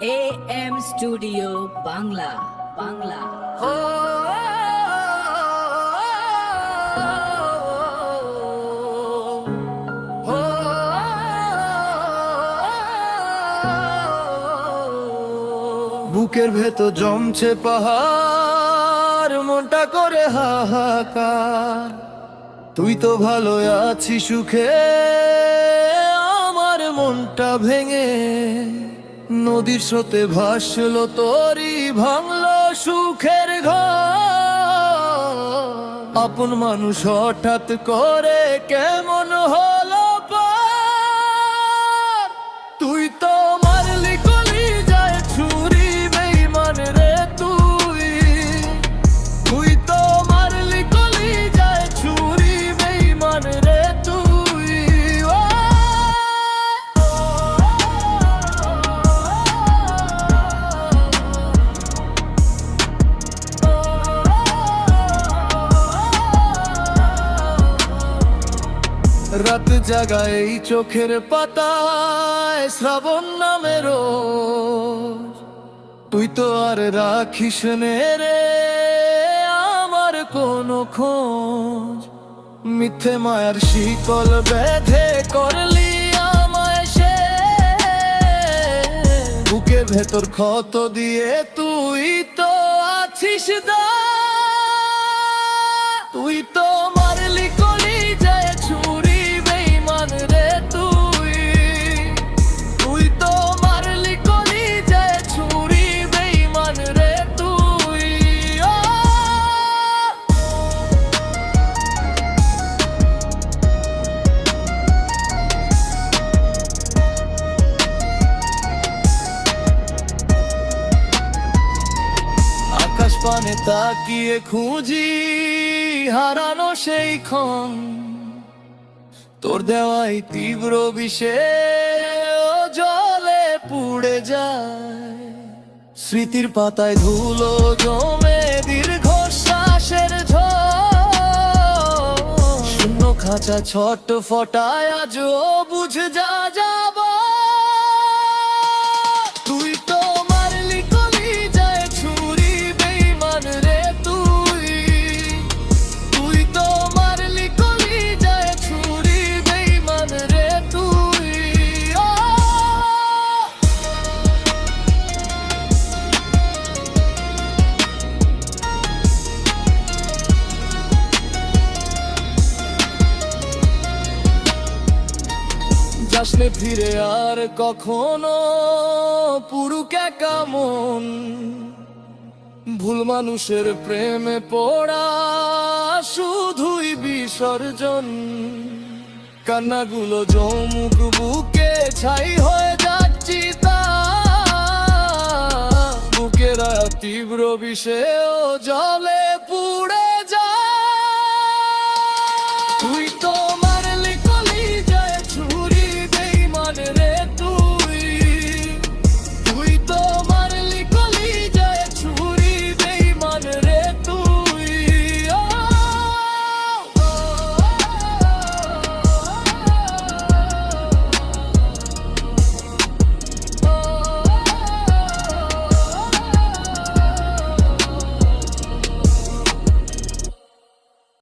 AM studio Bangla Bangla. বুকের ভেতর জমছে পাহাড়, মনটা করে হাহাকার। তুই তো ভালো আছিস সুখে, আমার মনটা ভেঙে নদীর স্রোতে ভাসলো তোরই ভাঙলো সুখের ঘর। আপন মানুষ হঠাৎ করে কেমন হলো পার। তুই তো মারলি কলিজায় ছুরি বেঈমান রে তুই। তুই তো মারলি কলিজায় ছুরি বেঈমান রে তুই। রাত জাগায় এই চোখের পাতায় শ্রাবণ নামে রোজ। তুই তো আর রাখিস নে রে আমার কোনো খোঁজ। মিথ্যে মায়ার শিকল বেঁধে করলি আমায় সে। বুকের ভেতর ক্ষত দিয়ে তুই তো আছিস দা। তুই তো মারলি কলিজায় ছুরি বেঈমান রে তুই। তুই তো মারলি কলিজায় ছুরি বেঈমান রে তুই। আকাশ পানে তাকিয়ে খুঁজি হারানো সেই ক্ষণ। তোর দেওয়াই তীব্র বিষে ও জলে পুড়ে যায়। স্মৃতির পাতায় ধুলো জমে দীর্ঘশ্বাসের ঝড়। শূন্য খাঁচা ছট ফটায় আজও বুঝ যা যাব। তুই তো মারলি কলিজায় ছুরি বেঈমান রে তুই। তুই তো মারলি কলিজায় ছুরি বেঈমান রে তুই। যাসনে ফিরে আর কখনো পুরুক একা মন। ভুল মানুষের প্রেমে পড়া শুধুই বিসর্জন। কান্নাগুলো জমুক বুকে ছাই হয়ে যাচ্ছি তা। বুকের তীব্র বিষে ও জলে